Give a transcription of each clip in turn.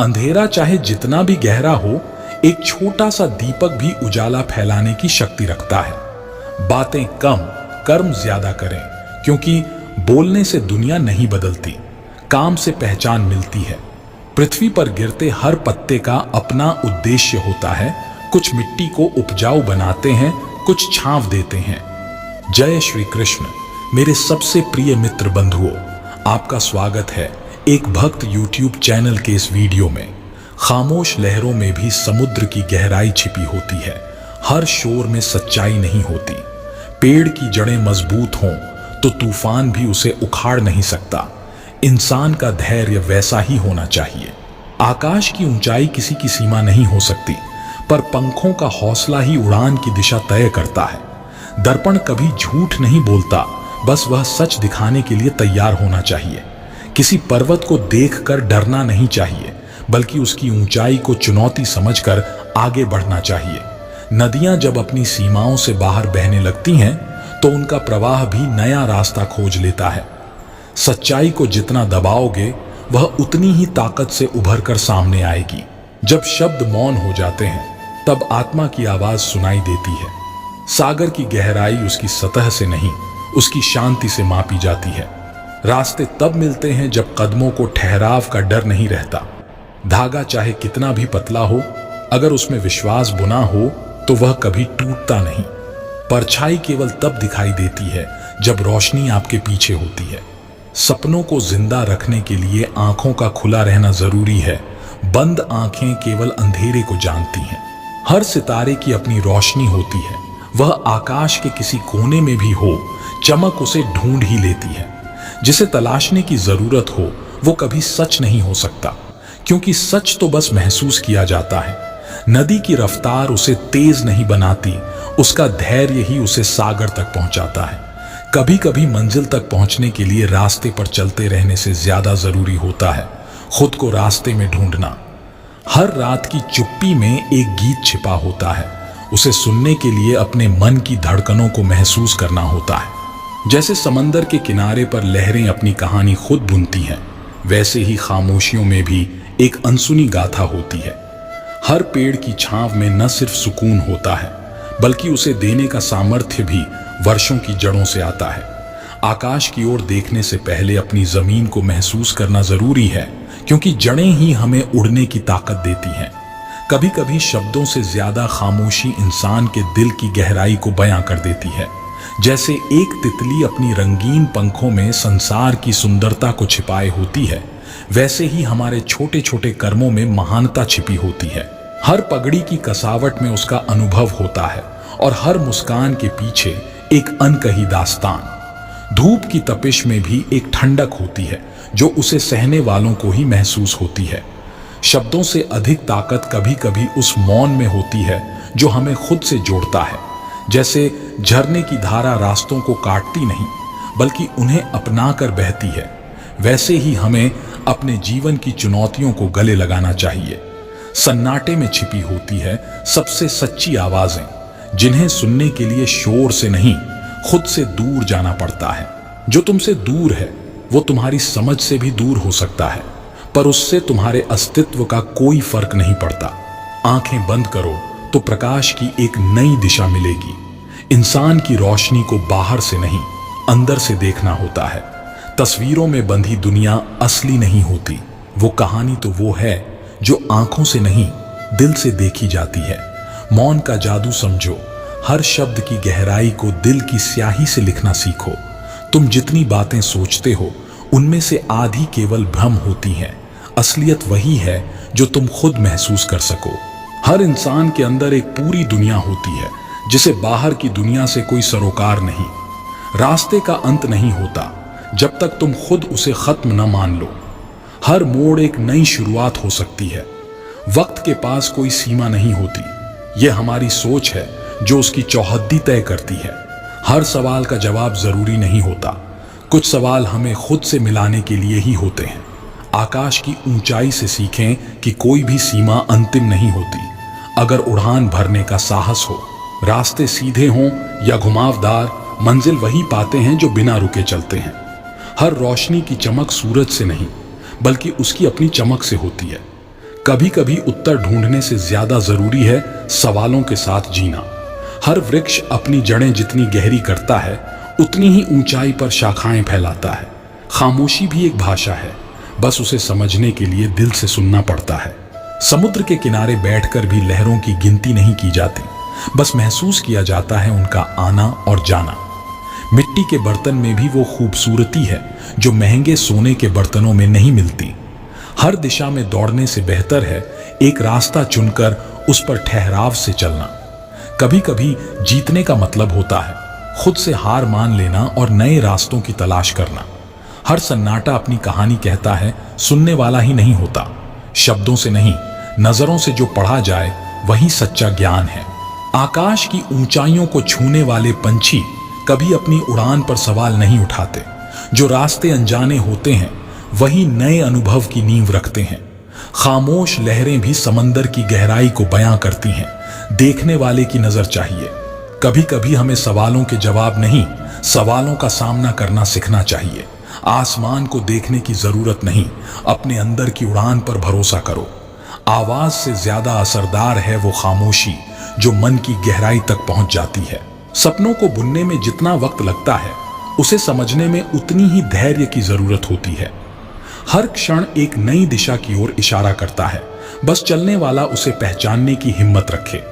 अंधेरा चाहे जितना भी गहरा हो, एक छोटा सा दीपक भी उजाला फैलाने की शक्ति रखता है। बातें कम, कर्म ज्यादा करें, क्योंकि बोलने से दुनिया नहीं बदलती, काम से पहचान मिलती है। पृथ्वी पर गिरते हर पत्ते का अपना उद्देश्य होता है। कुछ मिट्टी को उपजाऊ बनाते हैं, कुछ छांव देते हैं। जय श्री कृष्ण। मेरे सबसे प्रिय मित्र बंधुओं, आपका स्वागत है एक भक्त यूट्यूब चैनल के इस वीडियो में। खामोश लहरों में भी समुद्र की गहराई छिपी होती है। हर शोर में सच्चाई नहीं होती। पेड़ की जड़ें मजबूत हों तो तूफान भी उसे उखाड़ नहीं सकता। इंसान का धैर्य वैसा ही होना चाहिए। आकाश की ऊंचाई किसी की सीमा नहीं हो सकती, पर पंखों का हौसला ही उड़ान की दिशा तय करता है। दर्पण कभी झूठ नहीं बोलता, बस वह सच दिखाने के लिए तैयार होना चाहिए। किसी पर्वत को देखकर डरना नहीं चाहिए, बल्कि उसकी ऊंचाई को चुनौती समझकर आगे बढ़ना चाहिए। नदियां जब अपनी सीमाओं से बाहर बहने लगती हैं, तो उनका प्रवाह भी नया रास्ता खोज लेता है। सच्चाई को जितना दबाओगे, वह उतनी ही ताकत से उभर कर सामने आएगी। जब शब्द मौन हो जाते हैं, तब आत्मा की आवाज सुनाई देती है। सागर की गहराई उसकी सतह से नहीं, उसकी शांति से मापी जाती है। रास्ते तब मिलते हैं जब कदमों को ठहराव का डर नहीं रहता। धागा चाहे कितना भी पतला हो, अगर उसमें विश्वास बुना हो तो वह कभी टूटता नहीं। परछाई केवल तब दिखाई देती है जब रोशनी आपके पीछे होती है। सपनों को जिंदा रखने के लिए आंखों का खुला रहना जरूरी है। बंद आंखें केवल अंधेरे को जानती हैं। हर सितारे की अपनी रोशनी होती है। वह आकाश के किसी कोने में भी हो, चमक उसे ढूंढ ही लेती है। जिसे तलाशने की जरूरत हो, वो कभी सच नहीं हो सकता, क्योंकि सच तो बस महसूस किया जाता है। नदी की रफ्तार उसे तेज नहीं बनाती, उसका धैर्य ही उसे सागर तक पहुंचाता है। कभी कभी मंजिल तक पहुंचने के लिए रास्ते पर चलते रहने से ज्यादा जरूरी होता है खुद को रास्ते में ढूंढना। हर रात की चुप्पी में एक गीत छिपा होता है। उसे सुनने के लिए अपने मन की धड़कनों को महसूस करना होता है। जैसे समंदर के किनारे पर लहरें अपनी कहानी खुद बुनती हैं, वैसे ही खामोशियों में भी एक अनसुनी गाथा होती है। हर पेड़ की छांव में न सिर्फ सुकून होता है, बल्कि उसे देने का सामर्थ्य भी वर्षों की जड़ों से आता है। आकाश की ओर देखने से पहले अपनी जमीन को महसूस करना जरूरी है, क्योंकि जड़ें ही हमें उड़ने की ताकत देती हैं। कभी कभी शब्दों से ज्यादा खामोशी इंसान के दिल की गहराई को बयां कर देती है। जैसे एक तितली अपनी रंगीन पंखों में संसार की सुंदरता को छिपाए होती है, वैसे ही हमारे छोटे छोटे कर्मों में महानता छिपी होती है। हर पगड़ी की कसावट में उसका अनुभव होता है, और हर मुस्कान के पीछे एक अनकही दास्तान। धूप की तपिश में भी एक ठंडक होती है, जो उसे सहने वालों को ही महसूस होती है। शब्दों से अधिक ताकत कभी कभी उस मौन में होती है जो हमें खुद से जोड़ता है। जैसे झरने की धारा रास्तों को काटती नहीं, बल्कि उन्हें अपना कर बहती है, वैसे ही हमें अपने जीवन की चुनौतियों को गले लगाना चाहिए। सन्नाटे में छिपी होती है सबसे सच्ची आवाजें, जिन्हें सुनने के लिए शोर से नहीं, खुद से दूर जाना पड़ता है। जो तुमसे दूर है, वो तुम्हारी समझ से भी दूर हो सकता है, पर उससे तुम्हारे अस्तित्व का कोई फर्क नहीं पड़ता। आंखें बंद करो तो प्रकाश की एक नई दिशा मिलेगी। इंसान की रोशनी को बाहर से नहीं, अंदर से देखना होता है। तस्वीरों में बंधी दुनिया असली नहीं होती। वो कहानी तो वो है जो आंखों से नहीं, दिल से देखी जाती है। मौन का जादू समझो। हर शब्द की गहराई को दिल की स्याही से लिखना सीखो। तुम जितनी बातें सोचते हो, उनमें से आधी केवल भ्रम होती हैं। असलियत वही है जो तुम खुद महसूस कर सको। हर इंसान के अंदर एक पूरी दुनिया होती है, जिसे बाहर की दुनिया से कोई सरोकार नहीं। रास्ते का अंत नहीं होता जब तक तुम खुद उसे खत्म न मान लो। हर मोड़ एक नई शुरुआत हो सकती है। वक्त के पास कोई सीमा नहीं होती। यह हमारी सोच है जो उसकी चौहद्दी तय करती है। हर सवाल का जवाब जरूरी नहीं होता। कुछ सवाल हमें खुद से मिलाने के लिए ही होते हैं। आकाश की ऊंचाई से सीखें कि कोई भी सीमा अंतिम नहीं होती। अगर उड़ान भरने का साहस हो, रास्ते सीधे हों या घुमावदार, मंजिल वही पाते हैं जो बिना रुके चलते हैं। हर रोशनी की चमक सूरज से नहीं, बल्कि उसकी अपनी चमक से होती है। कभी कभी उत्तर ढूंढने से ज्यादा जरूरी है सवालों के साथ जीना। हर वृक्ष अपनी जड़ें जितनी गहरी करता है उतनी ही ऊंचाई पर शाखाएं फैलाता है। खामोशी भी एक भाषा है, बस उसे समझने के लिए दिल से सुनना पड़ता है। समुद्र के किनारे बैठकर भी लहरों की गिनती नहीं की जाती, बस महसूस किया जाता है उनका आना और जाना। मिट्टी के बर्तन में भी वो खूबसूरती है जो महंगे सोने के बर्तनों में नहीं मिलती। हर दिशा में दौड़ने से बेहतर है एक रास्ता चुनकर उस पर ठहराव से चलना। कभी कभी जीतने का मतलब होता है खुद से हार मान लेना और नए रास्तों की तलाश करना। हर सन्नाटा अपनी कहानी कहता है, सुनने वाला ही नहीं होता। शब्दों से नहीं, नजरों से जो पढ़ा जाए वही सच्चा ज्ञान है। आकाश की ऊंचाइयों को छूने वाले पंछी कभी अपनी उड़ान पर सवाल नहीं उठाते। जो रास्ते अनजाने होते हैं वही नए अनुभव की नींव रखते हैं। खामोश लहरें भी समंदर की गहराई को बयां करती हैं। देखने वाले की नजर चाहिए। कभी कभी हमें सवालों के जवाब नहीं, सवालों का सामना करना सीखना चाहिए। आसमान को देखने की जरूरत नहीं, अपने अंदर की उड़ान पर भरोसा करो। आवाज से ज्यादा असरदार है वो खामोशी जो मन की गहराई तक पहुंच जाती है। सपनों को बुनने में जितना वक्त लगता है उसे समझने में उतनी ही धैर्य की जरूरत होती है। हर क्षण एक नई दिशा की ओर इशारा करता है, बस चलने वाला उसे पहचानने की हिम्मत रखे।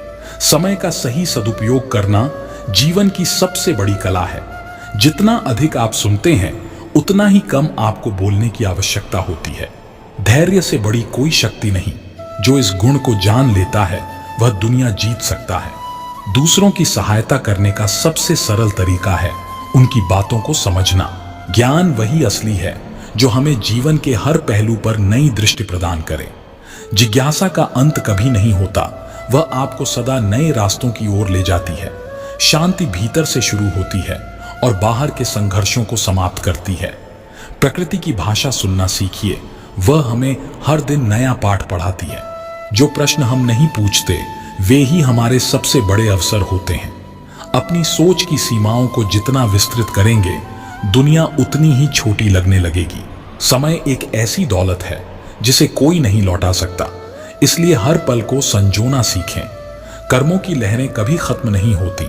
समय का सही सदुपयोग करना जीवन की सबसे बड़ी कला है। जितना अधिक आप सुनते हैं उतना ही कम आपको बोलने की आवश्यकता होती है। धैर्य से बड़ी कोई शक्ति नहीं। जो इस गुण को जान लेता है वह दुनिया जीत सकता है। दूसरों की सहायता करने का सबसे सरल तरीका है उनकी बातों को समझना। ज्ञान वही असली है जो हमें जीवन के हर पहलू पर नई दृष्टि प्रदान करे। जिज्ञासा का अंत कभी नहीं होता, वह आपको सदा नए रास्तों की ओर ले जाती है। शांति भीतर से शुरू होती है और बाहर के संघर्षों को समाप्त करती है। प्रकृति की भाषा सुनना सीखिए, वह हमें हर दिन नया पाठ पढ़ाती है। जो प्रश्न हम नहीं पूछते वे ही हमारे सबसे बड़े अवसर होते हैं। अपनी सोच की सीमाओं को जितना विस्तृत करेंगे दुनिया उतनी ही छोटी लगने लगेगी। समय एक ऐसी दौलत है जिसे कोई नहीं लौटा सकता, इसलिए हर पल को संजोना सीखें। कर्मों की लहरें कभी खत्म नहीं होती,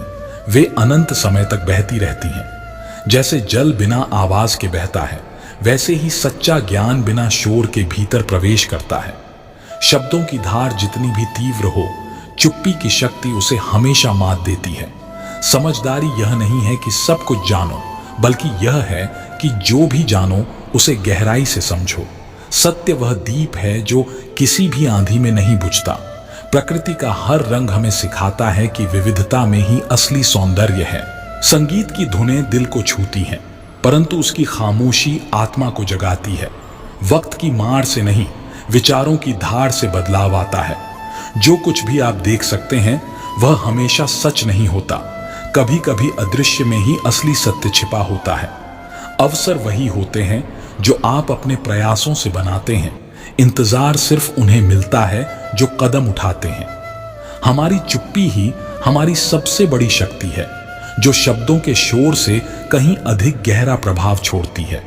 वे अनंत समय तक बहती रहती हैं। जैसे जल बिना आवाज के बहता है, वैसे ही सच्चा ज्ञान बिना शोर के भीतर प्रवेश करता है। शब्दों की धार जितनी भी तीव्र हो, चुप्पी की शक्ति उसे हमेशा मात देती है। समझदारी यह नहीं है कि सब कुछ जानो, बल्कि यह है कि जो भी जानो उसे गहराई से समझो। सत्य वह दीप है जो किसी भी आंधी में नहीं बुझता। प्रकृति का हर रंग हमें सिखाता है कि विविधता में ही असली सौंदर्य है। संगीत की धुनें दिल को छूती हैं, परंतु उसकी खामोशी आत्मा को जगाती है। वक्त की मार से नहीं, विचारों की धार से बदलाव आता है। जो कुछ भी आप देख सकते हैं वह हमेशा सच नहीं होता। कभी कभी अदृश्य में ही असली सत्य छिपा होता है। अवसर वही होते हैं जो आप अपने प्रयासों से बनाते हैं। इंतजार सिर्फ उन्हें मिलता है जो कदम उठाते हैं। हमारी चुप्पी ही हमारी सबसे बड़ी शक्ति है, जो शब्दों के शोर से कहीं अधिक गहरा प्रभाव छोड़ती है।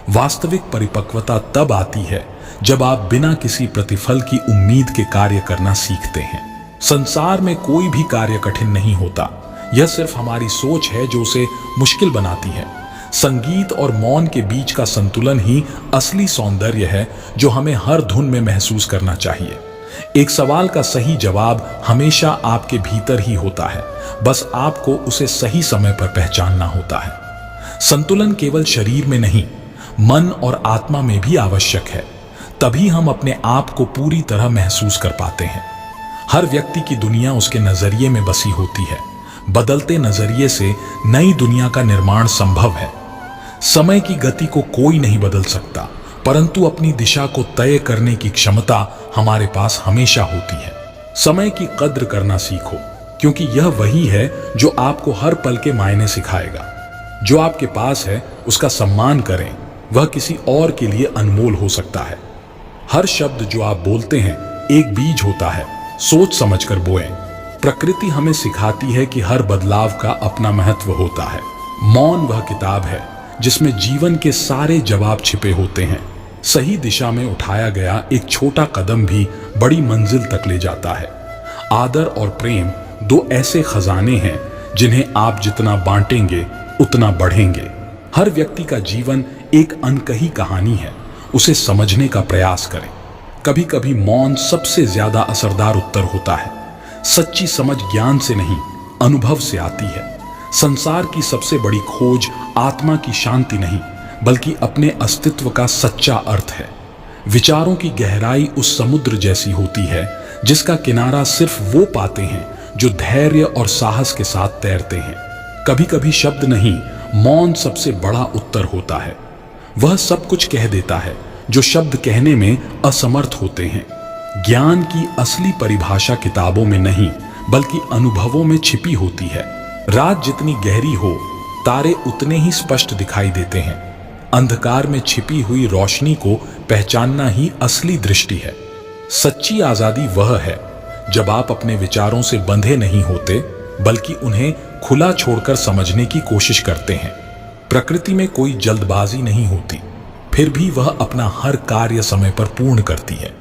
वास्तविक परिपक्वता तब आती है जब आप बिना किसी प्रतिफल की उम्मीद के कार्य करना सीखते हैं। संसार में कोई भी कार्य कठिन नहीं होता, यह सिर्फ हमारी सोच है जो उसे मुश्किल बनाती है। संगीत और मौन के बीच का संतुलन ही असली सौंदर्य है जो हमें हर धुन में महसूस करना चाहिए। एक सवाल का सही जवाब हमेशा आपके भीतर ही होता है, बस आपको उसे सही समय पर पहचानना होता है। संतुलन केवल शरीर में नहीं, मन और आत्मा में भी आवश्यक है। तभी हम अपने आप को पूरी तरह महसूस कर पाते हैं। हर व्यक्ति की दुनिया उसके नजरिए में बसी होती है। बदलते नजरिए से नई दुनिया का निर्माण संभव है। समय की गति को कोई नहीं बदल सकता, परंतु अपनी दिशा को तय करने की क्षमता हमारे पास हमेशा होती है। समय की कद्र करना सीखो, क्योंकि यह वही है जो आपको हर पल के मायने सिखाएगा। जो आपके पास है उसका सम्मान करें, वह किसी और के लिए अनमोल हो सकता है। हर शब्द जो आप बोलते हैं एक बीज होता है, सोच समझकर बोएं। प्रकृति हमें सिखाती है कि हर बदलाव का अपना महत्व होता है। मौन वह किताब है जिसमें जीवन के सारे जवाब छिपे होते हैं। सही दिशा में उठाया गया एक छोटा कदम भी बड़ी मंजिल तक ले जाता है। आदर और प्रेम दो ऐसे खजाने हैं जिन्हें आप जितना बांटेंगे उतना बढ़ेंगे। हर व्यक्ति का जीवन एक अनकही कहानी है, उसे समझने का प्रयास करें। कभी कभी मौन सबसे ज्यादा असरदार उत्तर होता है। सच्ची समझ ज्ञान से नहीं, अनुभव से आती है। संसार की सबसे बड़ी खोज आत्मा की शांति नहीं, बल्कि अपने अस्तित्व का सच्चा अर्थ है। विचारों की गहराई उस समुद्र जैसी होती है जिसका किनारा सिर्फ वो पाते हैं जो धैर्य और साहस के साथ तैरते हैं। कभी कभी शब्द नहीं, मौन सबसे बड़ा उत्तर होता है। वह सब कुछ कह देता है जो शब्द कहने में असमर्थ होते हैं। ज्ञान की असली परिभाषा किताबों में नहीं, बल्कि अनुभवों में छिपी होती है। रात जितनी गहरी हो, तारे उतने ही स्पष्ट दिखाई देते हैं। अंधकार में छिपी हुई रोशनी को पहचानना ही असली दृष्टि है। सच्ची आजादी वह है जब आप अपने विचारों से बंधे नहीं होते, बल्कि उन्हें खुला छोड़कर समझने की कोशिश करते हैं। प्रकृति में कोई जल्दबाजी नहीं होती, फिर भी वह अपना हर कार्य समय पर पूर्ण करती है।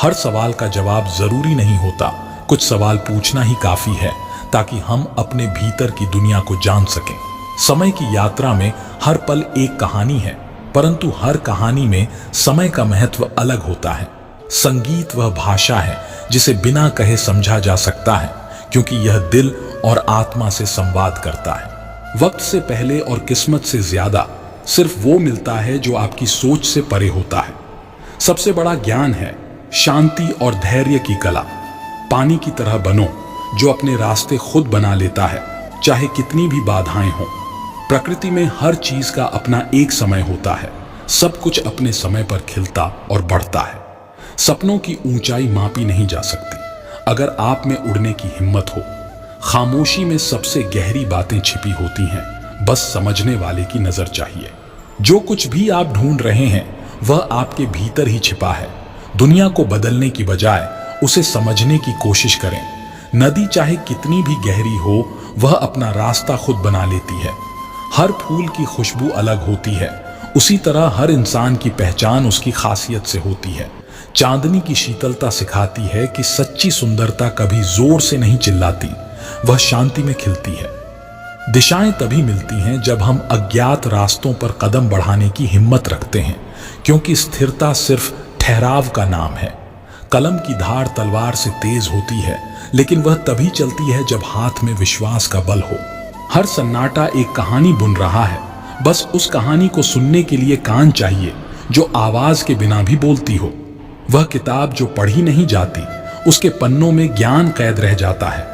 हर सवाल का जवाब जरूरी नहीं होता, कुछ सवाल पूछना ही काफी है ताकि हम अपने भीतर की दुनिया को जान सकें। समय की यात्रा में हर पल एक कहानी है, परंतु हर कहानी में समय का महत्व अलग होता है। संगीत वह भाषा है जिसे बिना कहे समझा जा सकता है, क्योंकि यह दिल और आत्मा से संवाद करता है। वक्त से पहले और किस्मत से ज्यादा सिर्फ वो मिलता है जो आपकी सोच से परे होता है। सबसे बड़ा ज्ञान है शांति और धैर्य की कला। पानी की तरह बनो जो अपने रास्ते खुद बना लेता है, चाहे कितनी भी बाधाएं हों। प्रकृति में हर चीज का अपना एक समय होता है। सब कुछ अपने समय पर खिलता और बढ़ता है। सपनों की ऊंचाई मापी नहीं जा सकती, अगर आप में उड़ने की हिम्मत हो। खामोशी में सबसे गहरी बातें छिपी होती हैं, बस समझने वाले की नजर चाहिए। जो कुछ भी आप ढूंढ रहे हैं वह आपके भीतर ही छिपा है। दुनिया को बदलने की बजाय उसे समझने की कोशिश करें। नदी चाहे कितनी भी गहरी हो, वह अपना रास्ता खुद बना लेती है। हर फूल की खुशबू अलग होती है, उसी तरह हर इंसान की पहचान उसकी खासियत से होती है। चांदनी की शीतलता सिखाती है कि सच्ची सुंदरता कभी जोर से नहीं चिल्लाती, वह शांति में खिलती है। दिशाएं तभी मिलती हैं जब हम अज्ञात रास्तों पर कदम बढ़ाने की हिम्मत रखते हैं, क्योंकि स्थिरता सिर्फ ठहराव का नाम है। कलम की धार तलवार से तेज होती है, लेकिन वह तभी चलती है जब हाथ में विश्वास का बल हो। हर सन्नाटा एक कहानी बुन रहा है, बस उस कहानी को सुनने के लिए कान चाहिए जो आवाज के बिना भी बोलती हो। वह किताब जो पढ़ी नहीं जाती, उसके पन्नों में ज्ञान कैद रह जाता है।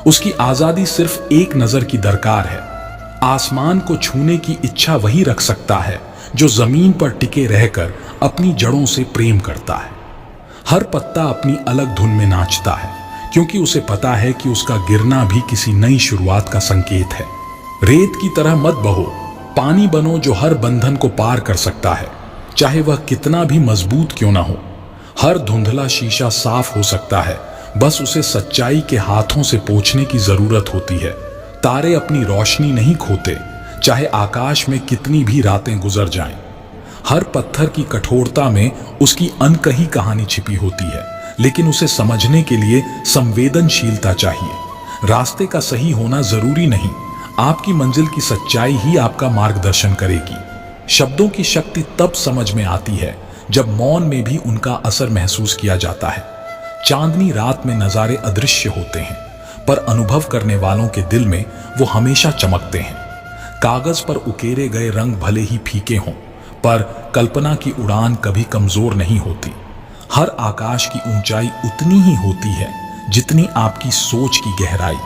उसकी आजादी सिर्फ एक नजर की दरकार है। आसमान को छूने की इच्छा वही रख सकता है जो जमीन पर टिके रहकर अपनी जड़ों से प्रेम करता है। हर पत्ता अपनी अलग धुन में नाचता है, क्योंकि उसे पता है कि उसका गिरना भी किसी नई शुरुआत का संकेत है। रेत की तरह मत बहो, पानी बनो जो हर बंधन को पार कर सकता है, चाहे वह कितना भी मजबूत क्यों ना हो। हर धुंधला शीशा साफ हो सकता है, बस उसे सच्चाई के हाथों से पोंछने की जरूरत होती है। तारे अपनी रोशनी नहीं खोते, चाहे आकाश में कितनी भी रातें गुजर जाएं। हर पत्थर की कठोरता में उसकी अनकही कहानी छिपी होती है, लेकिन उसे समझने के लिए संवेदनशीलता चाहिए। रास्ते का सही होना जरूरी नहीं, आपकी मंजिल की सच्चाई ही आपका मार्गदर्शन करेगी। शब्दों की शक्ति तब समझ में आती है जब मौन में भी उनका असर महसूस किया जाता है। चांदनी रात में नजारे अदृश्य होते हैं, पर अनुभव करने वालों के दिल में वो हमेशा चमकते हैं। कागज पर उकेरे गए रंग भले ही फीके हों, पर कल्पना की उड़ान कभी कमजोर नहीं होती। हर आकाश की ऊंचाई उतनी ही होती है जितनी आपकी सोच की गहराई।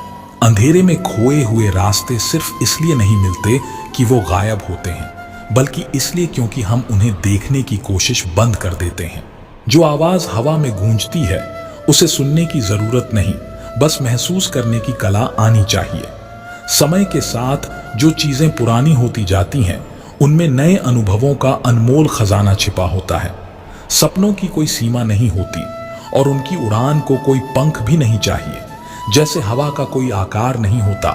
अंधेरे में खोए हुए रास्ते सिर्फ इसलिए नहीं मिलते कि वो गायब होते हैं, बल्कि इसलिए क्योंकि हम उन्हें देखने की कोशिश बंद कर देते हैं। जो आवाज हवा में गूंजती है उसे सुनने की जरूरत नहीं, बस महसूस करने की कला आनी चाहिए। समय के साथ जो चीजें पुरानी होती जाती हैं, उनमें नए अनुभवों का अनमोल खजाना छिपा होता है। सपनों की कोई सीमा नहीं होती और उनकी उड़ान को कोई पंख भी नहीं चाहिए। जैसे हवा का कोई आकार नहीं होता,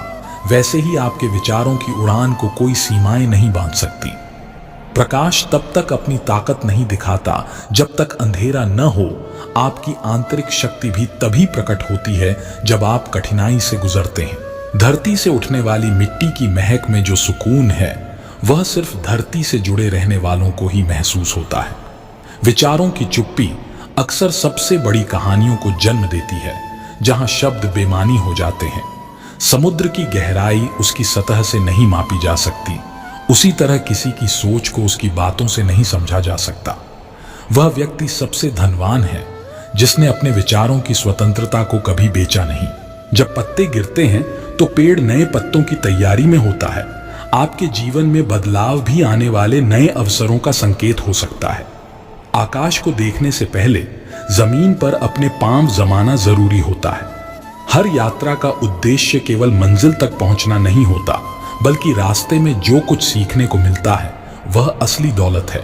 वैसे ही आपके विचारों की उड़ान को कोई सीमाएं नहीं बांध सकती। प्रकाश तब तक अपनी ताकत नहीं दिखाता जब तक अंधेरा न हो। आपकी आंतरिक शक्ति भी तभी प्रकट होती है जब आप कठिनाई से गुजरते हैं। धरती से उठने वाली मिट्टी की महक में जो सुकून है वह सिर्फ धरती से जुड़े रहने वालों को ही महसूस होता है। विचारों की चुप्पी अक्सर सबसे बड़ी कहानियों को जन्म देती है, जहां शब्द बेमानी हो जाते हैं। समुद्र की गहराई उसकी सतह से नहीं मापी जा सकती, उसी तरह किसी की सोच को उसकी बातों से नहीं समझा जा सकता। वह व्यक्ति सबसे धनवान है जिसने अपने विचारों की स्वतंत्रता को कभी बेचा नहीं। जब पत्ते गिरते हैं तो पेड़ नए पत्तों की तैयारी में होता है। आपके जीवन में बदलाव भी आने वाले नए अवसरों का संकेत हो सकता है। आकाश को देखने से पहले जमीन पर अपने पांव जमाना जरूरी होता है। हर यात्रा का उद्देश्य केवल मंजिल तक पहुंचना नहीं होता, बल्कि रास्ते में जो कुछ सीखने को मिलता है वह असली दौलत है।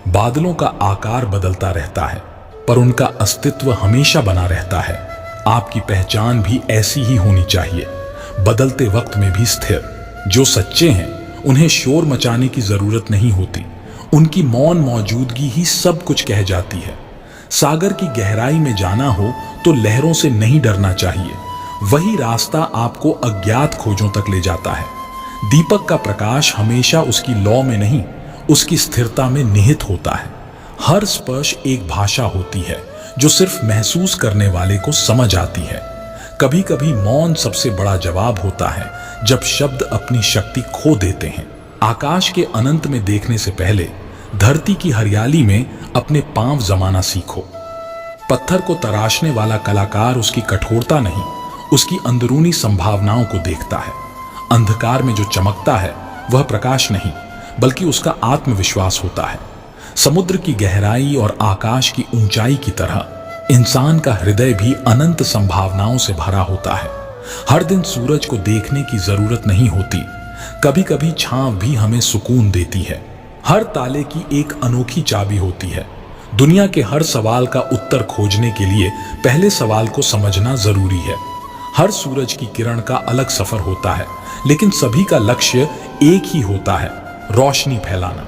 बादलों का आकार बदलता रहता है, पर उनका अस्तित्व हमेशा बना रहता है। आपकी पहचान भी ऐसी ही होनी चाहिए, बदलते वक्त में भी स्थिर। जो सच्चे हैं उन्हें शोर मचाने की जरूरत नहीं होती, उनकी मौन मौजूदगी ही सब कुछ कह जाती है। सागर की गहराई में जाना हो तो लहरों से नहीं डरना चाहिए, वही रास्ता आपको अज्ञात खोजों तक ले जाता है। दीपक का प्रकाश हमेशा उसकी लौ में नहीं, उसकी स्थिरता में निहित होता है। हर स्पर्श एक भाषा होती है जो सिर्फ महसूस करने वाले को समझ आती है। कभी कभी मौन सबसे बड़ा जवाब होता है जब शब्द अपनी शक्ति खो देते हैं। आकाश के अनंत में देखने से पहले धरती की हरियाली में अपने पांव जमाना सीखो। पत्थर को तराशने वाला कलाकार उसकी कठोरता नहीं, उसकी अंदरूनी संभावनाओं को देखता है। अंधकार में जो चमकता है वह प्रकाश नहीं, बल्कि उसका आत्मविश्वास होता है। समुद्र की गहराई और आकाश की ऊंचाई की तरह इंसान का हृदय भी अनंत संभावनाओं से भरा होता है। हर दिन सूरज को देखने की जरूरत नहीं होती, कभी कभी छांव भी हमें सुकून देती है। हर ताले की एक अनोखी चाबी होती है। दुनिया के हर सवाल का उत्तर खोजने के लिए पहले सवाल को समझना जरूरी है। हर सूरज की किरण का अलग सफर होता है, लेकिन सभी का लक्ष्य एक ही होता है, रोशनी फैलाना।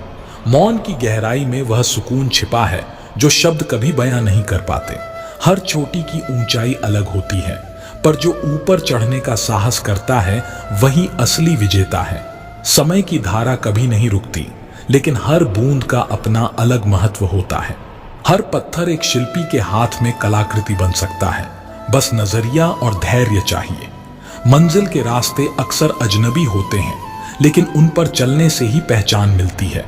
मौन की गहराई में वह सुकून छिपा है जो शब्द कभी बयां नहीं कर पाते। हर चोटी की ऊंचाई अलग होती है, पर जो ऊपर चढ़ने का साहस करता है वही असली विजेता है। समय की धारा कभी नहीं रुकती, लेकिन हर बूंद का अपना अलग महत्व होता है। हर पत्थर एक शिल्पी के हाथ में कलाकृति बन सकता है, बस नजरिया और धैर्य चाहिए। मंजिल के रास्ते अक्सर अजनबी होते हैं, लेकिन उन पर चलने से ही पहचान मिलती है।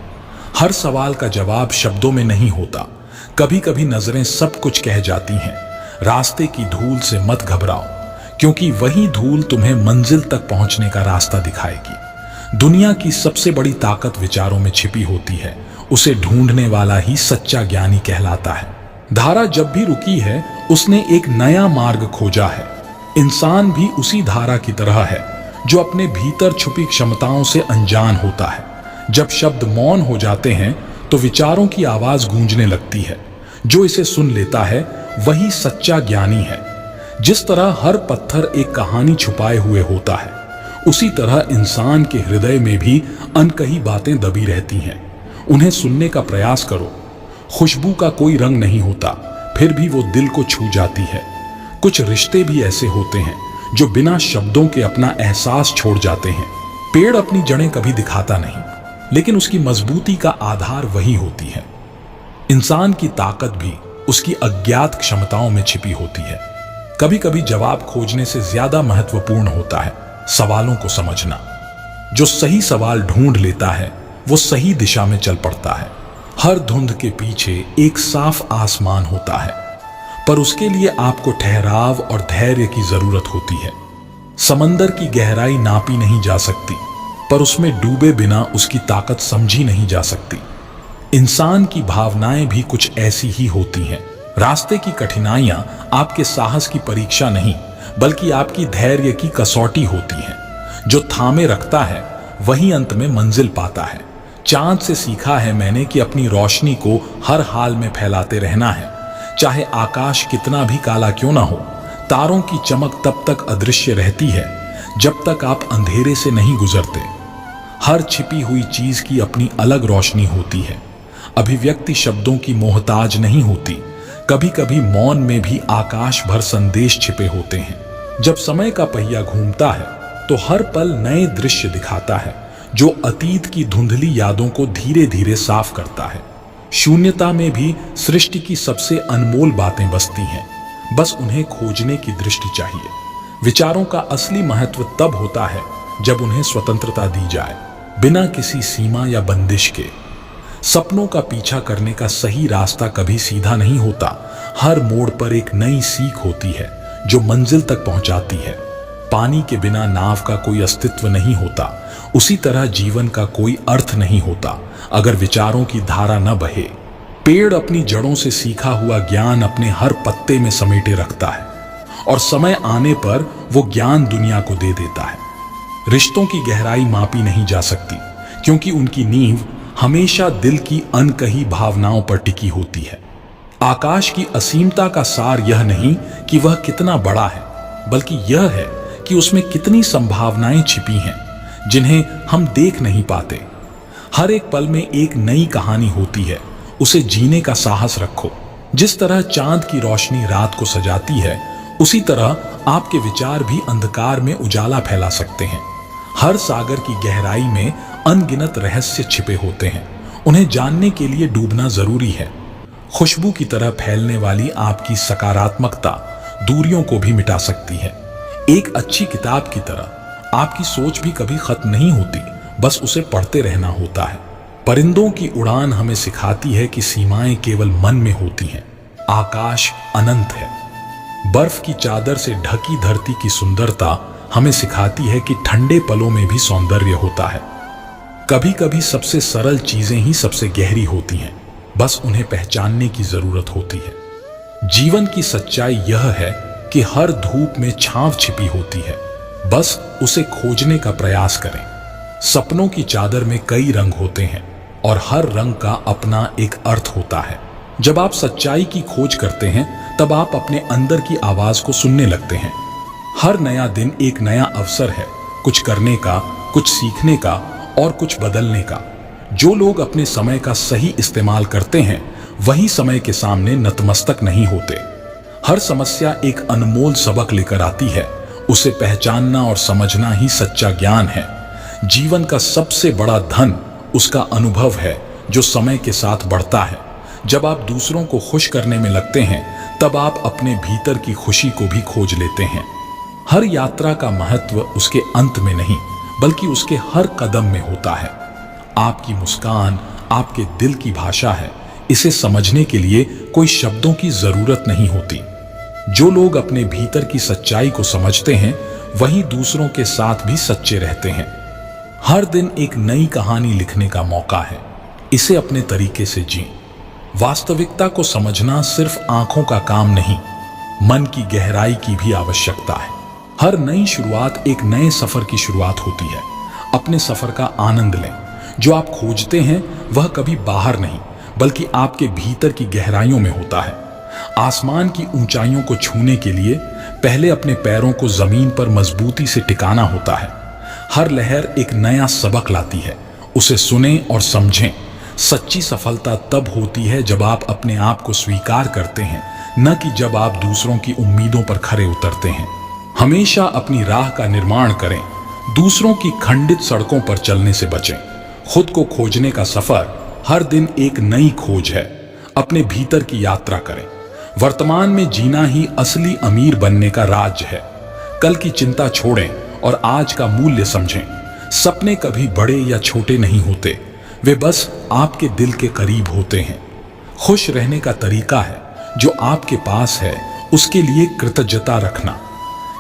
हर सवाल का जवाब शब्दों में नहीं होता, कभी कभी नजरें सब कुछ कह जाती हैं। रास्ते की धूल से मत घबराओ, क्योंकि वही धूल तुम्हें मंजिल तक पहुंचने का रास्ता दिखाएगी। दुनिया की सबसे बड़ी ताकत विचारों में छिपी होती है, उसे ढूंढने वाला ही सच्चा ज्ञानी कहलाता है। धारा जब भी रुकी है उसने एक नया मार्ग खोजा है। इंसान भी उसी धारा की तरह है जो अपने भीतर छुपी क्षमताओं से अनजान होता है। जब शब्द मौन हो जाते हैं तो विचारों की आवाज गूंजने लगती है। जो इसे सुन लेता है वही सच्चा ज्ञानी है। जिस तरह हर पत्थर एक कहानी छुपाए हुए होता है, उसी तरह इंसान के हृदय में भी अनकही बातें दबी रहती हैं। उन्हें सुनने का प्रयास करो। खुशबू का कोई रंग नहीं होता, फिर भी वो दिल को छू जाती है। कुछ रिश्ते भी ऐसे होते हैं जो बिना शब्दों के अपना एहसास छोड़ जाते हैं। पेड़ अपनी जड़ें कभी दिखाता नहीं, लेकिन उसकी मजबूती का आधार वही होती है। इंसान की ताकत भी उसकी अज्ञात क्षमताओं में छिपी होती है। कभी कभी जवाब खोजने से ज्यादा महत्वपूर्ण होता है सवालों को समझना। जो सही सवाल ढूंढ लेता है वो सही दिशा में चल पड़ता है। हर धुंध के पीछे एक साफ आसमान होता है, पर उसके लिए आपको ठहराव और धैर्य की जरूरत होती है। समंदर की गहराई नापी नहीं जा सकती, पर उसमें डूबे बिना उसकी ताकत समझी नहीं जा सकती। इंसान की भावनाएं भी कुछ ऐसी ही होती हैं। रास्ते की कठिनाइयां आपके साहस की परीक्षा नहीं, बल्कि आपकी धैर्य की कसौटी होती हैं। जो थामे रखता है वही अंत में मंजिल पाता है। चांद से सीखा है मैंने कि अपनी रोशनी को हर हाल में फैलाते रहना है, चाहे आकाश कितना भी काला क्यों ना हो। तारों की चमक तब तक अदृश्य रहती है जब तक आप अंधेरे से नहीं गुजरते। हर छिपी हुई चीज की अपनी अलग रोशनी होती है। अभिव्यक्ति शब्दों की मोहताज नहीं होती। कभी कभी मौन में भी आकाश भर संदेश छिपे होते हैं। जब समय का पहिया घूमता है तो हर पल नए दृश्य दिखाता है, जो अतीत की धुंधली यादों को धीरे धीरे साफ करता है। शून्यता में भी सृष्टि की सबसे अनमोल बातें बसती हैं, बस उन्हें खोजने की दृष्टि चाहिए। विचारों का असली महत्व तब होता है जब उन्हें स्वतंत्रता दी जाए, बिना किसी सीमा या बंदिश के। सपनों का पीछा करने का सही रास्ता कभी सीधा नहीं होता। हर मोड़ पर एक नई सीख होती है जो मंजिल तक पहुंचाती है। पानी के बिना नाव का कोई अस्तित्व नहीं होता, उसी तरह जीवन का कोई अर्थ नहीं होता अगर विचारों की धारा न बहे। पेड़ अपनी जड़ों से सीखा हुआ ज्ञान अपने हर पत्ते में समेटे रखता है, और समय आने पर वो ज्ञान दुनिया को दे देता है। रिश्तों की गहराई मापी नहीं जा सकती, क्योंकि उनकी नींव हमेशा दिल की अनकही भावनाओं पर टिकी होती है। आकाश की असीमता का सार यह नहीं कि वह कितना बड़ा है, बल्कि यह है कि उसमें कितनी संभावनाएं छिपी हैं जिन्हें हम देख नहीं पाते। हर एक पल में एक नई कहानी होती है, उसे जीने का साहस रखो। जिस तरह चांद की रोशनी रात को सजाती है, उसी तरह आपके विचार भी अंधकार में उजाला फैला सकते हैं। हर सागर की गहराई में अनगिनत रहस्य छिपे होते हैं, उन्हें जानने के लिए डूबना जरूरी है। खुशबू की तरह फैलने वाली आपकी सकारात्मकता दूरियों को भी मिटा सकती है। एक अच्छी किताब की तरह आपकी सोच भी कभी खत्म नहीं होती, बस उसे पढ़ते रहना होता है। परिंदों की उड़ान हमें सिखाती है कि सीमाएं केवल मन में होती हैं। आकाश अनंत है। बर्फ की चादर से ढकी धरती की सुंदरता हमें सिखाती है कि ठंडे पलों में भी सौंदर्य होता है। कभी कभी सबसे सरल चीजें ही सबसे गहरी होती हैं, बस उन्हें पहचानने की जरूरत होती है। जीवन की सच्चाई यह है कि हर धूप में छांव छिपी होती है, बस उसे खोजने का प्रयास करें। सपनों की चादर में कई रंग होते हैं, और हर रंग का अपना एक अर्थ होता है। जब आप सच्चाई की खोज करते हैं, तब आप अपने अंदर की आवाज को सुनने लगते हैं। हर नया दिन एक नया अवसर है, कुछ करने का, कुछ सीखने का और कुछ बदलने का। जो लोग अपने समय का सही इस्तेमाल करते हैं, वही समय के सामने नतमस्तक नहीं होते। हर समस्या एक अनमोल सबक लेकर आती है, उसे पहचानना और समझना ही सच्चा ज्ञान है। जीवन का सबसे बड़ा धन उसका अनुभव है, जो समय के साथ बढ़ता है। जब आप दूसरों को खुश करने में लगते हैं, तब आप अपने भीतर की खुशी को भी खोज लेते हैं। हर यात्रा का महत्व उसके अंत में नहीं, बल्कि उसके हर कदम में होता है। आपकी मुस्कान आपके दिल की भाषा है। इसे समझने के लिए कोई शब्दों की जरूरत नहीं होती। जो लोग अपने भीतर की सच्चाई को समझते हैं, वही दूसरों के साथ भी सच्चे रहते हैं। हर दिन एक नई कहानी लिखने का मौका है, इसे अपने तरीके से जिएं। वास्तविकता को समझना सिर्फ आंखों का काम नहीं, मन की गहराई की भी आवश्यकता है। हर नई शुरुआत एक नए सफर की शुरुआत होती है। अपने सफर का आनंद लें। जो आप खोजते हैं वह कभी बाहर नहीं, बल्कि आपके भीतर की गहराइयों में होता है। आसमान की ऊंचाइयों को छूने के लिए पहले अपने पैरों को जमीन पर मजबूती से टिकाना होता है। हर लहर एक नया सबक लाती है, उसे सुनें और समझें। सच्ची सफलता तब होती है जब आप अपने आप को स्वीकार करते हैं, न कि जब आप दूसरों की उम्मीदों पर खरे उतरते हैं। हमेशा अपनी राह का निर्माण करें, दूसरों की खंडित सड़कों पर चलने से बचें। खुद को खोजने का सफर हर दिन एक नई खोज है। अपने भीतर की यात्रा करें। वर्तमान में जीना ही असली अमीर बनने का राज है। कल की चिंता छोड़ें और आज का मूल्य समझें। सपने कभी बड़े या छोटे नहीं होते, वे बस आपके दिल के करीब होते हैं। खुश रहने का तरीका है, जो आपके पास है उसके लिए कृतज्ञता रखना।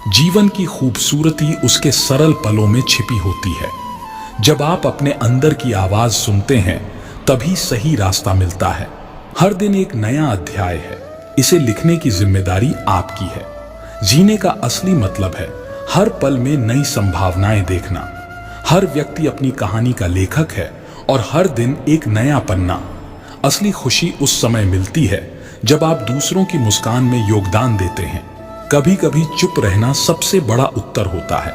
जीवन की खूबसूरती उसके सरल पलों में छिपी होती है। जब आप अपने अंदर की आवाज सुनते हैं, तभी सही रास्ता मिलता है। हर दिन एक नया अध्याय है, इसे लिखने की जिम्मेदारी आपकी है। जीने का असली मतलब है हर पल में नई संभावनाएं देखना। हर व्यक्ति अपनी कहानी का लेखक है और हर दिन एक नया पन्ना। असली खुशी उस समय मिलती है जब आप दूसरों की मुस्कान में योगदान देते हैं। कभी कभी चुप रहना सबसे बड़ा उत्तर होता है।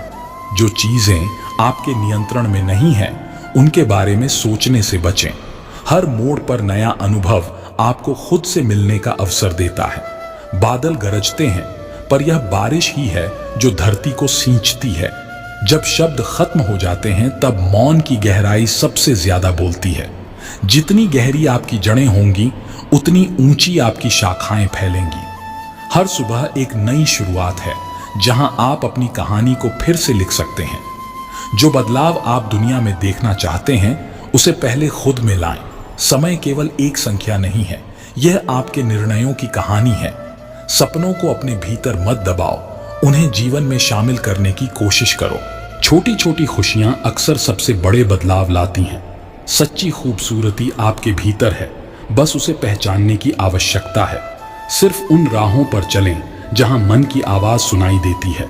जो चीजें आपके नियंत्रण में नहीं है, उनके बारे में सोचने से बचें। हर मोड़ पर नया अनुभव आपको खुद से मिलने का अवसर देता है। बादल गरजते हैं, पर यह बारिश ही है जो धरती को सींचती है। जब शब्द खत्म हो जाते हैं तब मौन की गहराई सबसे ज्यादा बोलती है। जितनी गहरी आपकी जड़ें होंगी उतनी ऊंची आपकी शाखाएं फैलेंगी। हर सुबह एक नई शुरुआत है जहां आप अपनी कहानी को फिर से लिख सकते हैं। जो बदलाव आप दुनिया में देखना चाहते हैं उसे पहले खुद में लाएं। समय केवल एक संख्या नहीं है, यह आपके निर्णयों की कहानी है। सपनों को अपने भीतर मत दबाओ, उन्हें जीवन में शामिल करने की कोशिश करो। छोटी छोटी खुशियां अक्सर सबसे बड़े बदलाव लाती हैं। सच्ची खूबसूरती आपके भीतर है, बस उसे पहचानने की आवश्यकता है। सिर्फ उन राहों पर चलें जहां मन की आवाज सुनाई देती है,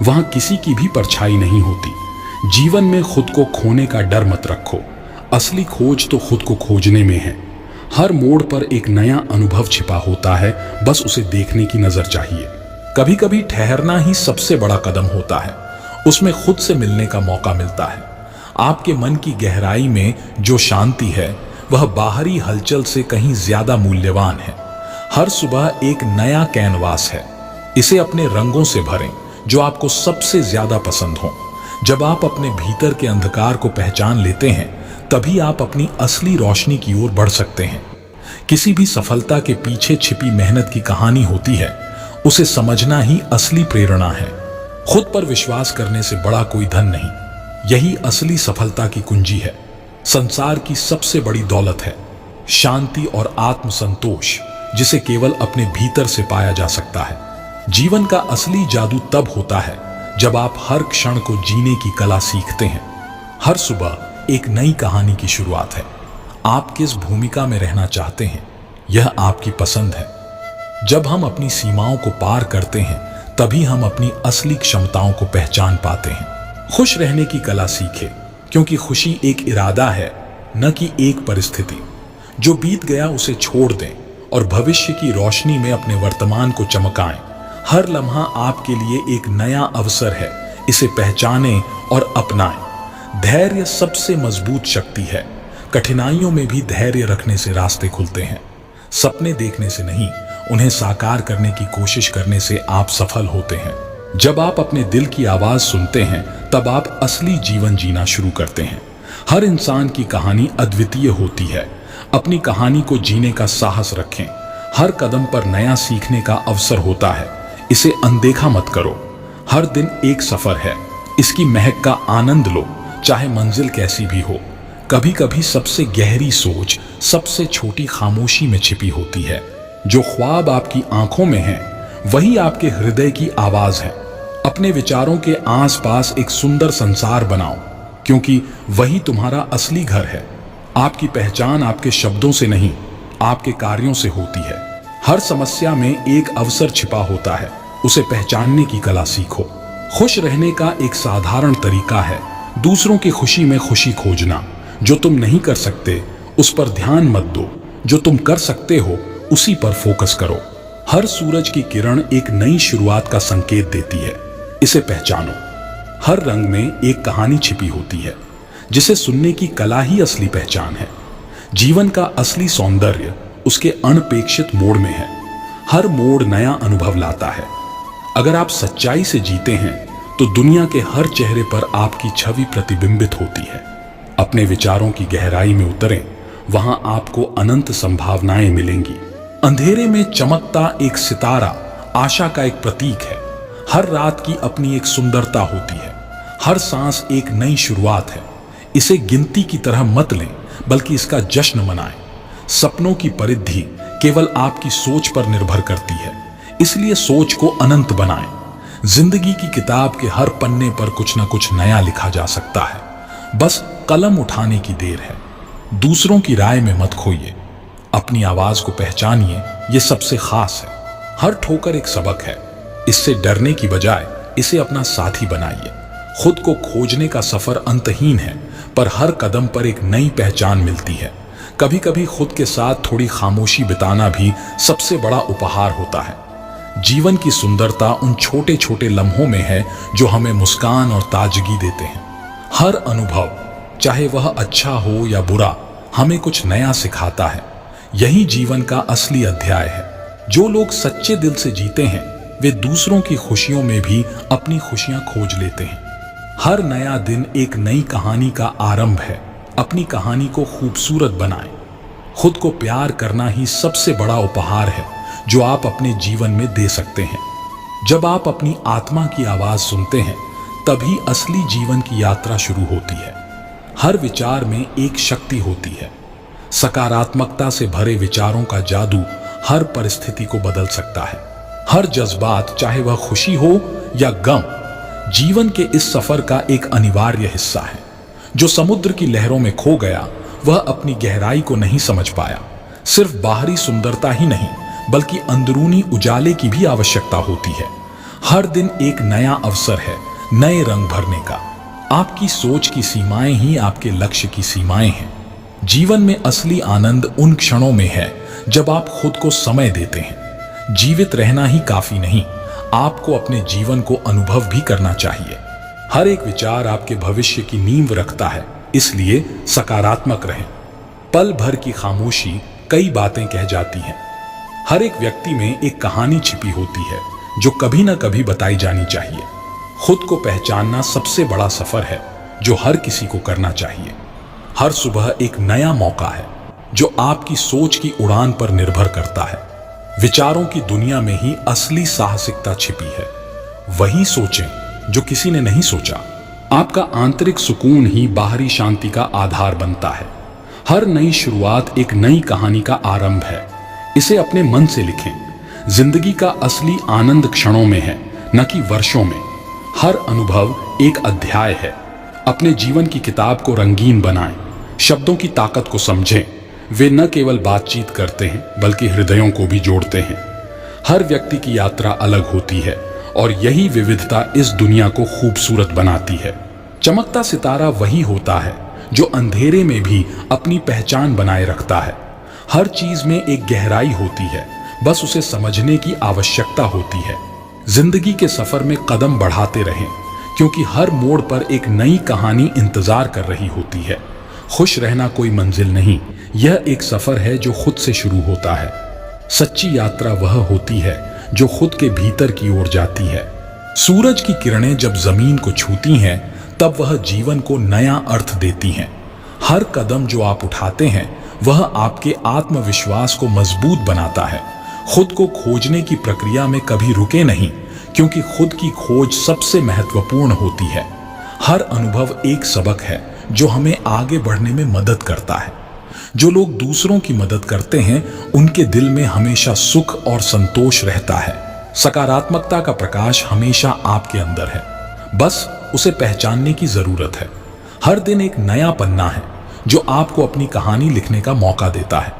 वहां किसी की भी परछाई नहीं होती। जीवन में खुद को खोने का डर मत रखो, असली खोज तो खुद को खोजने में है। हर मोड़ पर एक नया अनुभव छिपा होता है, बस उसे देखने की नजर चाहिए। कभी कभी ठहरना ही सबसे बड़ा कदम होता है, उसमें खुद से मिलने का मौका मिलता है। आपके मन की गहराई में जो शांति है वह बाहरी हलचल से कहीं ज्यादा मूल्यवान है। हर सुबह एक नया कैनवास है, इसे अपने रंगों से भरें जो आपको सबसे ज्यादा पसंद हो। जब आप अपने भीतर के अंधकार को पहचान लेते हैं तभी आप अपनी असली रोशनी की ओर बढ़ सकते हैं। किसी भी सफलता के पीछे छिपी मेहनत की कहानी होती है, उसे समझना ही असली प्रेरणा है। खुद पर विश्वास करने से बड़ा कोई धन नहीं, यही असली सफलता की कुंजी है। संसार की सबसे बड़ी दौलत है शांति और आत्मसंतोष, जिसे केवल अपने भीतर से पाया जा सकता है। जीवन का असली जादू तब होता है जब आप हर क्षण को जीने की कला सीखते हैं। हर सुबह एक नई कहानी की शुरुआत है। आप किस भूमिका में रहना चाहते हैं यह आपकी पसंद है। जब हम अपनी सीमाओं को पार करते हैं तभी हम अपनी असली क्षमताओं को पहचान पाते हैं। खुश रहने की कला सीखें, क्योंकि खुशी एक इरादा है, न कि एक परिस्थिति। जो बीत गया उसे छोड़ दें और भविष्य की रोशनी में अपने वर्तमान को चमकाएं। हर लम्हा आपके लिए एक नया अवसर है, इसे पहचानें और अपनाएं। धैर्य सबसे मजबूत शक्ति है। कठिनाइयों में भी धैर्य रखने से रास्ते खुलते हैं। सपने देखने से नहीं, उन्हें साकार करने की कोशिश करने से आप सफल होते हैं। जब आप अपने दिल की आवाज सुनते हैं तब आप असली जीवन जीना शुरू करते हैं। हर इंसान की कहानी अद्वितीय होती है। अपनी कहानी को जीने का साहस रखें। हर कदम पर नया सीखने का अवसर होता है, इसे अनदेखा मत करो। हर दिन एक सफर है, इसकी महक का आनंद लो, चाहे मंजिल कैसी भी हो। कभी कभी सबसे गहरी सोच सबसे छोटी खामोशी में छिपी होती है। जो ख्वाब आपकी आंखों में है वही आपके हृदय की आवाज है। अपने विचारों के आसपास एक सुंदर संसार बनाओ, क्योंकि वही तुम्हारा असली घर है। आपकी पहचान आपके शब्दों से नहीं, आपके कार्यों से होती है। हर समस्या में एक अवसर छिपा होता है, उसे पहचानने की कला सीखो। खुश रहने का एक साधारण तरीका है दूसरों की खुशी में खुशी खोजना। जो तुम नहीं कर सकते उस पर ध्यान मत दो, जो तुम कर सकते हो उसी पर फोकस करो। हर सूरज की किरण एक नई शुरुआत का संकेत देती है, इसे पहचानो। हर रंग में एक कहानी छिपी होती है, जिसे सुनने की कला ही असली पहचान है। जीवन का असली सौंदर्य उसके अनपेक्षित मोड़ में है। हर मोड़ नया अनुभव लाता है। अगर आप सच्चाई से जीते हैं तो दुनिया के हर चेहरे पर आपकी छवि प्रतिबिंबित होती है। अपने विचारों की गहराई में उतरें, वहां आपको अनंत संभावनाएं मिलेंगी। अंधेरे में चमकता एक सितारा आशा का एक प्रतीक है। हर रात की अपनी एक सुंदरता होती है। हर सांस एक नई शुरुआत है। इसे गिनती की तरह मत लें, बल्कि इसका जश्न मनाएं। सपनों की परिधि केवल आपकी सोच पर निर्भर करती है, इसलिए सोच को अनंत बनाएं। जिंदगी की किताब के हर पन्ने पर कुछ न कुछ नया लिखा जा सकता है, बस कलम उठाने की देर है। दूसरों की राय में मत खोइए, अपनी आवाज को पहचानिए, ये सबसे खास है। हर ठोकर एक सबक है, इससे डरने की बजाय इसे अपना साथी बनाइए। खुद को खोजने का सफर अंतहीन है, पर हर कदम पर एक नई पहचान मिलती है। कभी कभी खुद के साथ थोड़ी खामोशी बिताना भी सबसे बड़ा उपहार होता है। जीवन की सुंदरता उन छोटे छोटे लम्हों में है जो हमें मुस्कान और ताजगी देते हैं। हर अनुभव, चाहे वह अच्छा हो या बुरा, हमें कुछ नया सिखाता है। यही जीवन का असली अध्याय है। जो लोग सच्चे दिल से जीते हैं वे दूसरों की खुशियों में भी अपनी खुशियां खोज लेते हैं। हर नया दिन एक नई कहानी का आरंभ है। अपनी कहानी को खूबसूरत बनाएं। खुद को प्यार करना ही सबसे बड़ा उपहार है जो आप अपने जीवन में दे सकते हैं। जब आप अपनी आत्मा की आवाज सुनते हैं तभी असली जीवन की यात्रा शुरू होती है। हर विचार में एक शक्ति होती है। सकारात्मकता से भरे विचारों का जादू हर परिस्थिति को बदल सकता है। हर जज्बात, चाहे वह खुशी हो या गम, जीवन के इस सफर का एक अनिवार्य हिस्सा है। जो समुद्र की लहरों में खो गया वह अपनी गहराई को नहीं समझ पाया। सिर्फ बाहरी सुंदरता ही नहीं बल्कि अंदरूनी उजाले की भी आवश्यकता होती है। हर दिन एक नया अवसर है नए रंग भरने का। आपकी सोच की सीमाएं ही आपके लक्ष्य की सीमाएं हैं। जीवन में असली आनंद उन क्षणों में है जब आप खुद को समय देते हैं। जीवित रहना ही काफी नहीं, आपको अपने जीवन को अनुभव भी करना चाहिए। हर एक विचार आपके भविष्य की नींव रखता है, इसलिए सकारात्मक रहें। पल भर की खामोशी कई बातें कह जाती हैं। हर एक व्यक्ति में एक कहानी छिपी होती है जो कभी ना कभी बताई जानी चाहिए। खुद को पहचानना सबसे बड़ा सफर है जो हर किसी को करना चाहिए। हर सुबह एक नया मौका है जो आपकी सोच की उड़ान पर निर्भर करता है। विचारों की दुनिया में ही असली साहसिकता छिपी है। वही सोचें जो किसी ने नहीं सोचा। आपका आंतरिक सुकून ही बाहरी शांति का आधार बनता है। हर नई शुरुआत एक नई कहानी का आरंभ है। इसे अपने मन से लिखें। जिंदगी का असली आनंद क्षणों में है, न कि वर्षों में। हर अनुभव एक अध्याय है। अपने जीवन की किताब को रंगीन बनाएं। शब्दों की ताकत को समझें। वे न केवल बातचीत करते हैं बल्कि हृदयों को भी जोड़ते हैं। हर व्यक्ति की यात्रा अलग होती है और यही विविधता इस दुनिया को खूबसूरत बनाती है। चमकता सितारा वही होता है जो अंधेरे में भी अपनी पहचान बनाए रखता है। हर चीज में एक गहराई होती है, बस उसे समझने की आवश्यकता होती है। जिंदगी के सफर में कदम बढ़ाते रहें क्योंकि हर मोड़ पर एक नई कहानी इंतजार कर रही होती है। खुश रहना कोई मंजिल नहीं, यह एक सफर है जो खुद से शुरू होता है। सच्ची यात्रा वह होती है जो खुद के भीतर की ओर जाती है। सूरज की किरणें जब जमीन को छूती हैं तब वह जीवन को नया अर्थ देती हैं। हर कदम जो आप उठाते हैं वह आपके आत्मविश्वास को मजबूत बनाता है। खुद को खोजने की प्रक्रिया में कभी रुके नहीं क्योंकि खुद की खोज सबसे महत्वपूर्ण होती है। हर अनुभव एक सबक है जो हमें आगे बढ़ने में मदद करता है। जो लोग दूसरों की मदद करते हैं उनके दिल में हमेशा सुख और संतोष रहता है। सकारात्मकता का प्रकाश हमेशा आपके अंदर है, बस उसे पहचानने की जरूरत है। हर दिन एक नया पन्ना है जो आपको अपनी कहानी लिखने का मौका देता है।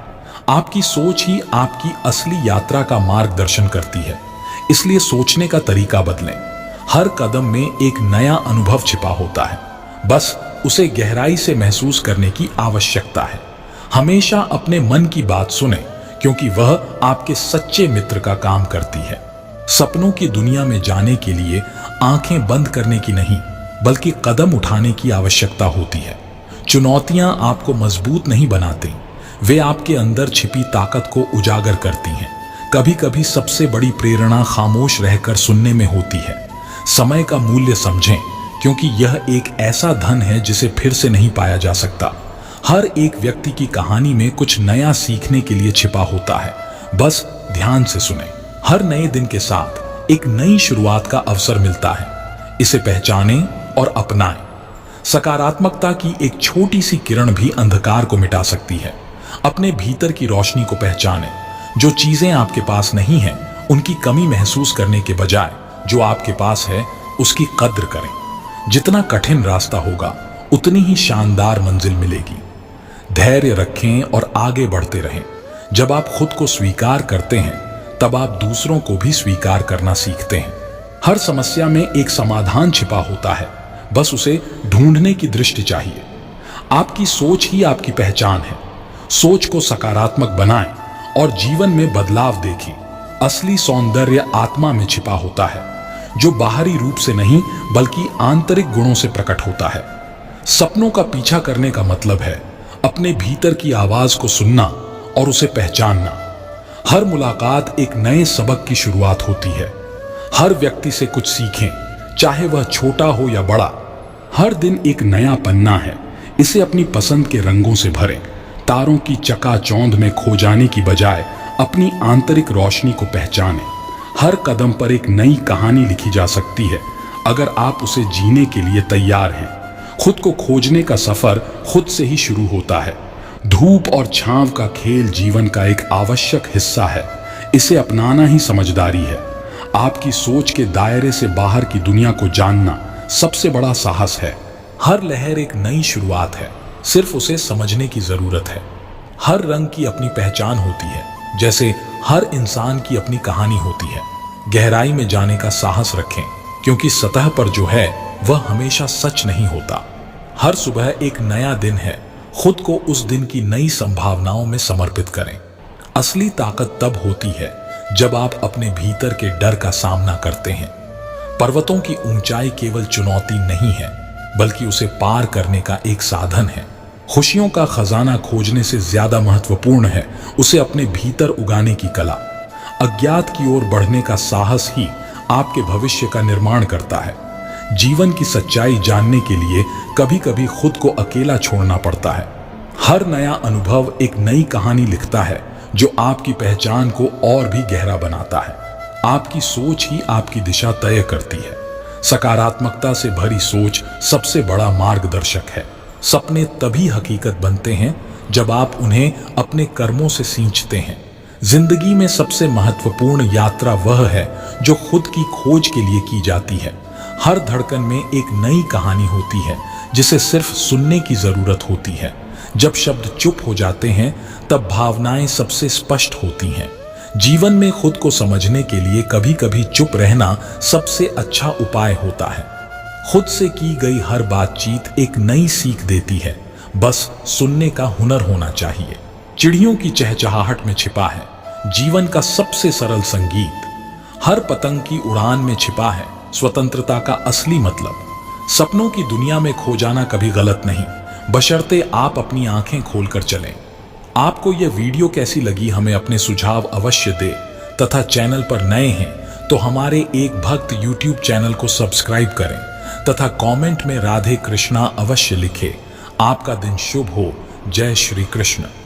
आपकी सोच ही आपकी असली यात्रा का मार्गदर्शन करती है, इसलिए सोचने का तरीका बदलें। हर कदम में एक नया अनुभव छिपा होता है, बस उसे गहराई से महसूस करने की आवश्यकता है। हमेशा अपने मन की बात सुने क्योंकि वह आपके सच्चे मित्र का काम करती है। सपनों की दुनिया में जाने के लिए आंखें बंद करने की नहीं बल्कि कदम उठाने की आवश्यकता होती है। चुनौतियां आपको मजबूत नहीं बनाती, वे आपके अंदर छिपी ताकत को उजागर करती हैं। कभी कभी सबसे बड़ी प्रेरणा खामोश रहकर सुनने में होती है। समय का मूल्य समझें क्योंकि यह एक ऐसा धन है जिसे फिर से नहीं पाया जा सकता। हर एक व्यक्ति की कहानी में कुछ नया सीखने के लिए छिपा होता है, बस ध्यान से सुने। हर नए दिन के साथ एक नई शुरुआत का अवसर मिलता है, इसे पहचानें और अपनाएं। सकारात्मकता की एक छोटी सी किरण भी अंधकार को मिटा सकती है। अपने भीतर की रोशनी को पहचानें। जो चीजें आपके पास नहीं हैं उनकी कमी महसूस करने के बजाय जो आपके पास है उसकी कद्र करें। जितना कठिन रास्ता होगा उतनी ही शानदार मंजिल मिलेगी। धैर्य रखें और आगे बढ़ते रहें। जब आप खुद को स्वीकार करते हैं तब आप दूसरों को भी स्वीकार करना सीखते हैं। हर समस्या में एक समाधान छिपा होता है, बस उसे ढूंढने की दृष्टि चाहिए। आपकी सोच ही आपकी पहचान है। सोच को सकारात्मक बनाएं और जीवन में बदलाव देखें। असली सौंदर्य आत्मा में छिपा होता है, जो बाहरी रूप से नहीं बल्कि आंतरिक गुणों से प्रकट होता है। सपनों का पीछा करने का मतलब है अपने भीतर की आवाज को सुनना और उसे पहचानना। हर मुलाकात एक नए सबक की शुरुआत होती है। हर व्यक्ति से कुछ सीखें, चाहे वह छोटा हो या बड़ा। हर दिन एक नया पन्ना है, इसे अपनी पसंद के रंगों से भरें। तारों की चकाचौंध में खो जाने की बजाय अपनी आंतरिक रोशनी को पहचानें। हर कदम पर एक नई कहानी लिखी जा सकती है अगर आप उसे जीने के लिए तैयार हैं। खुद को खोजने का सफर खुद से ही शुरू होता है। धूप और छांव का खेल जीवन का एक आवश्यक हिस्सा है। इसे अपनाना ही समझदारी है। आपकी सोच के दायरे से बाहर की दुनिया को जानना सबसे बड़ा साहस है। हर लहर एक नई शुरुआत है, सिर्फ उसे समझने की जरूरत है। हर रंग की अपनी पहचान होती है, जैसे हर इंसान की अपनी कहानी होती है। गहराई में जाने का साहस रखें, क्योंकि सतह पर जो है वह हमेशा सच नहीं होता। हर सुबह एक नया दिन है। खुद को उस दिन की नई संभावनाओं में समर्पित करें। असली ताकत तब होती है जब आप अपने भीतर के डर का सामना करते हैं। पर्वतों की ऊंचाई केवल चुनौती नहीं है, बल्कि उसे पार करने का एक साधन है। खुशियों का खजाना खोजने से ज्यादा महत्वपूर्ण है उसे अपने भीतर उगाने की कला। अज्ञात की ओर बढ़ने का साहस ही आपके भविष्य का निर्माण करता है। जीवन की सच्चाई जानने के लिए कभी कभी खुद को अकेला छोड़ना पड़ता है। हर नया अनुभव एक नई कहानी लिखता है जो आपकी पहचान को और भी गहरा बनाता है। आपकी सोच ही आपकी दिशा तय करती है। सकारात्मकता से भरी सोच सबसे बड़ा मार्गदर्शक है। सपने तभी हकीकत बनते हैं जब आप उन्हें अपने कर्मों से सींचते हैं। जिंदगी में सबसे महत्वपूर्ण यात्रा वह है जो खुद की खोज के लिए की जाती है। हर धड़कन में एक नई कहानी होती है जिसे सिर्फ सुनने की जरूरत होती है। जब शब्द चुप हो जाते हैं तब भावनाएं सबसे स्पष्ट होती हैं। जीवन में खुद को समझने के लिए कभी कभी चुप रहना सबसे अच्छा उपाय होता है। खुद से की गई हर बातचीत एक नई सीख देती है, बस सुनने का हुनर होना चाहिए। चिड़ियों की चहचहाहट में छिपा है जीवन का सबसे सरल संगीत। हर पतंग की उड़ान में छिपा है स्वतंत्रता का असली मतलब। सपनों की दुनिया में खो जाना कभी गलत नहीं, बशर्ते आप अपनी आंखें खोलकर चलें। आपको यह वीडियो कैसी लगी हमें अपने सुझाव अवश्य दें, तथा चैनल पर नए हैं तो हमारे एक भक्त यूट्यूब चैनल को सब्सक्राइब करें तथा कमेंट में राधे कृष्णा अवश्य लिखें। आपका दिन शुभ हो। जय श्री कृष्ण।